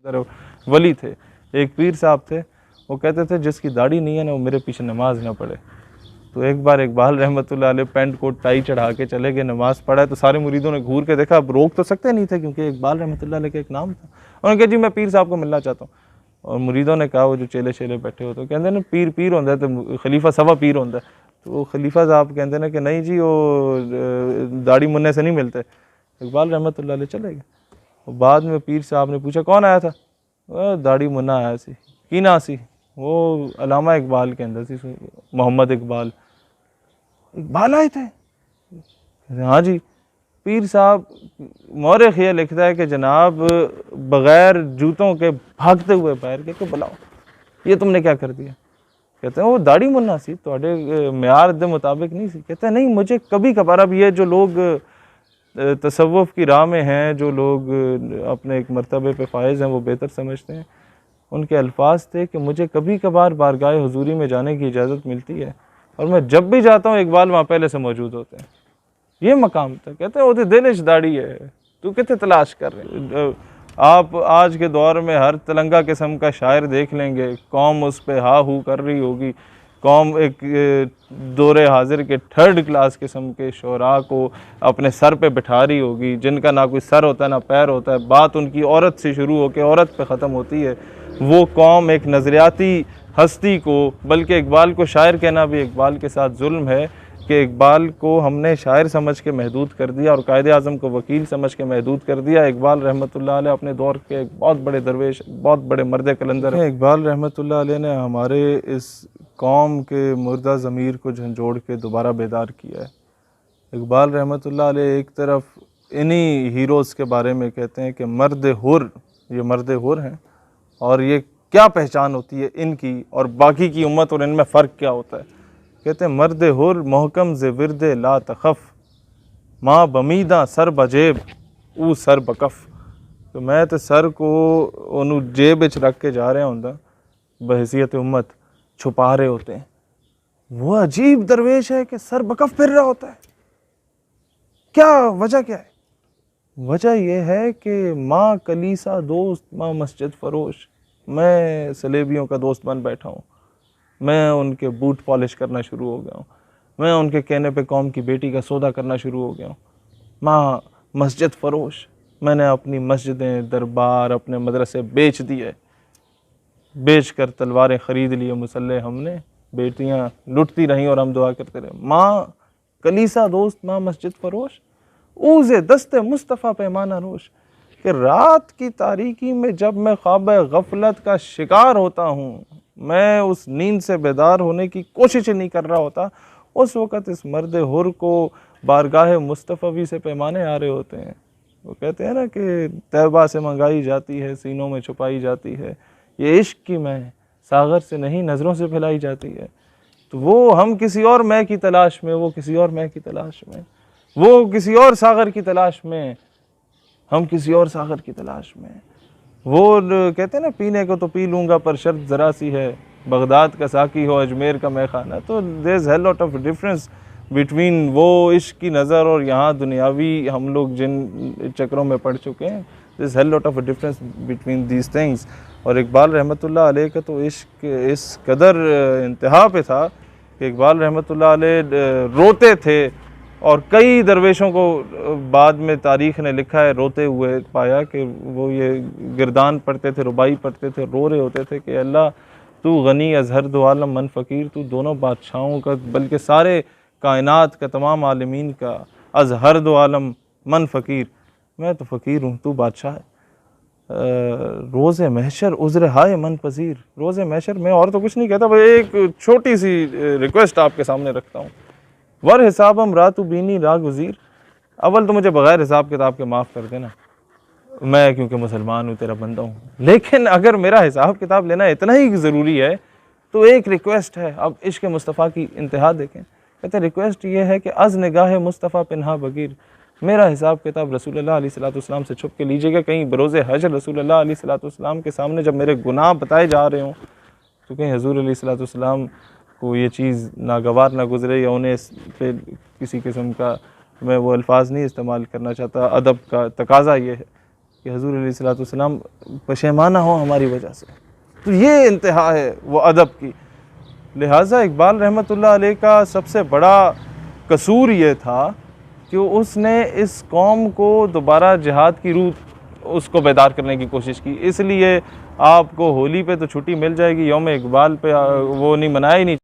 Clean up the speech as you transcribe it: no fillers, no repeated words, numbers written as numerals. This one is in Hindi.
वली थे, एक पीर साहब थे, वो कहते थे जिसकी दाढ़ी नहीं है ना वो मेरे पीछे नमाज ना पढ़े। तो एक बार इकबाल रहमतुल्लाह अलैह पैंट कोट टाई चढ़ा के चले गए, नमाज पढ़ा तो सारे मुरीदों ने घूर के देखा, अब रोक तो सकते नहीं थे क्योंकि इकबाल रहमतुल्लाह अलैह का एक नाम था। उन्होंने कहा जी मैं पीर साहब को मिलना चाहता हूँ। और मुरीदों ने कहा, वो जो चेले चेले बैठे हो तो कहते ना पीर पीर होता है तो खलीफा सवा पीर होता है। तो वो खलीफा साहब कहते ना कि नहीं जी वो दाढ़ी मुन्ने से नहीं मिलते। इकबाल रहमतुल्लाह अलैह चले गए। बाद में पीर साहब ने पूछा कौन आया था, दाढ़ी मुन्ना आया सी की ना सी, वो अलामा इकबाल के अंदर सी, मोहम्मद इकबाल आए थे। हाँ जी। पीर साहब मौरख ये लिखता है कि जनाब बग़ैर जूतों के भागते हुए पैर के बुलाओ, ये तुमने क्या कर दिया। कहते हैं वो दाढ़ी मुन्ना सी थोड़े म्यार दे मुताबिक नहीं सी। कहते हैं नहीं, मुझे कभी कभार, अब ये जो लोग तसव्वुफ़ की राह में हैं, जो लोग अपने एक मर्तबे पे फायज़ हैं, वो बेहतर समझते हैं, उनके अल्फाज थे कि मुझे कभी कभार बारगाह हुजूरी में जाने की इजाज़त मिलती है और मैं जब भी जाता हूँ इकबाल वहाँ पहले से मौजूद होते हैं। ये मकाम था। कहते हैं वो तो दिलिश दाढ़ी है, तू कितने तलाश कर रहे हैं। आप आज के दौर में हर तिलंगा किस्म का शायर देख लेंगे, कौम उस पर हा हू कर रही होगी, कौम एक दौरे हाजिर के थर्ड क्लास किस्म के शोरा को अपने सर पे बिठा रही होगी, जिनका ना कोई सर होता है ना पैर होता है, बात उनकी औरत से शुरू होकर औरत पे ख़त्म होती है। वो कौम एक नज़रियाती हस्ती को, बल्कि इकबाल को शायर कहना भी इकबाल के साथ जुल्म है कि इकबाल को हमने शायर समझ के महदूद कर दिया और कायदे आज़म को वकील समझ के महदूद कर दिया। इकबाल रहमतुल्लाह अलैह अपने दौर के एक बहुत बड़े दरवेश, बहुत बड़े मर्द कलंदर हैं। इकबाल रहमतुल्लाह अलैह ने हमारे इस कौम के मुर्दा ज़मीर को झंझोड़ के दोबारा बेदार किया है। इकबाल रहमतुल्लाह अलैह एक तरफ इन्हीं हीरोज़ के बारे में कहते हैं कि मर्द हुर, ये मर्द हुर हैं और ये क्या पहचान होती है इनकी और बाकी की उम्मत और इनमें फ़र्क क्या होता है। कहते हैं मर्द हुर मोहकम ज़े विरदे ला तखफ़, माँ बमीदा सर बजेब ऊ सर बकफ़। तो मैं तो सर को उन्हों जेब विच रख के जा रहा होंदा, बहसीयत उम्मत छुपा रहे होते हैं। वो अजीब दरवेश है कि सर बकफ़ फिर रहा होता है। क्या वजह क्या है? वजह यह है कि माँ कलीसा दोस्त माँ मस्जिद फरोश, मैं सलेबियों का दोस्त बन बैठा हूँ, मैं उनके बूट पॉलिश करना शुरू हो गया हूँ, मैं उनके कहने पे कौम की बेटी का सौदा करना शुरू हो गया हूँ। माँ मस्जिद फरोश, मैंने अपनी मस्जिदें दरबार अपने मदरसे बेच दिए, बेच कर तलवारें ख़रीद लिए मुसल्ले हमने, बेटियाँ लुटती रहीं और हम दुआ करते रहे। माँ कलीसा दोस्त माँ मस्जिद फरोश, ऊज़े दस्ते मुस्तफ़ा पैमाना रोश। कि रात की तारीकी में जब मैं ख्वाब गफलत का शिकार होता हूँ, मैं उस नींद से बेदार होने की कोशिश नहीं कर रहा होता, उस वक़्त इस मर्द हुर को बारगाह मुस्तफ़वी से पैमाने आ रहे होते हैं। वो कहते हैं ना कि तैबा से मंगाई जाती है, सीनों में छुपाई जाती है, ये इश्क की मैं सागर से नहीं नज़रों से फैलाई जाती है। तो वो हम किसी और मैं की तलाश में, वो किसी और मैं की तलाश में, वो किसी और सागर की तलाश में, हम किसी और सागर की तलाश में। वो कहते हैं ना पीने को तो पी लूँगा पर शर्त ज़रा सी है, बगदाद का साकी हो अजमेर का मैखाना। तो there is hell lot of difference between वो इश्क की नज़र और यहाँ दुनियावी हम लोग जिन चक्रों में पड़ चुके हैं। There is hell lot of difference between these things. और इकबाल रहमतुल्लाह अलैह का तो इश्क इस कदर इंतहा पे था कि इकबाल रहमतुल्लाह अलैह रोते थे और कई दरवेशों को बाद में तारीख़ ने लिखा है रोते हुए पाया कि वो ये गिरदान पढ़ते थे, रुबाई पढ़ते थे, रो रहे होते थे कि अल्लाह तू गनी अज़हर दो आलम मन फ़कीर, तू दोनों बादशाहों का बल्कि सारे कायनात का तमाम आलमीन का अज़हर दो आलम मन फ़कीर, मैं तो फ़कीर हूँ तू बादशाह है। रोज़े महशर उज़्र हाय मन पज़ीर, रोज़े महशर में और तो कुछ नहीं कहता, भाई एक छोटी सी रिक्वेस्ट आपके सामने रखता हूँ। वर हिसाब हम रातु बीनी रा गुज़ीर, अव्वल तो मुझे बग़ैर हिसाब किताब के माफ़ कर देना, मैं क्योंकि मुसलमान हूँ, तेरा बंदा हूँ, लेकिन अगर मेरा हिसाब किताब लेना इतना ही ज़रूरी है तो एक रिक्वेस्ट है। अब इश्क़ मुस्तफ़ा की इंतहा देखें। कहते रिक्वेस्ट ये है कि अज़ निगाह मुस्तफ़ा पिन्हा बगीर, मेरा हिसाब किताब रसूलुल्लाह अलैहिस्सलाम से छुप के लीजिएगा। कहीं बरोज़े हज रसूलुल्लाह अलैहिस्सलाम के सामने जब मेरे गुनाह बताए जा रहे हों तो कहीं हुज़ूर अलैहिस्सलाम को ये चीज़ नागवार ना गुज़रे या उन्हें इस पे किसी किस्म का, मैं वो अल्फाज नहीं इस्तेमाल करना चाहता, अदब का तकाज़ा ये है कि हजूर अलैहिस्सलाम पशेमाना हो हमारी वजह से। तो ये इंतहा है वो अदब की। लिहाजा इकबाल रहमतुल्लाह अलैह का सबसे बड़ा कसूर ये था कि उसने इस कौम को दोबारा जिहाद की रूह उसको बेदार करने की कोशिश की। इसलिए आपको होली पे तो छुट्टी मिल जाएगी, यौम इकबाल पे वो नहीं मनाया ही नहीं।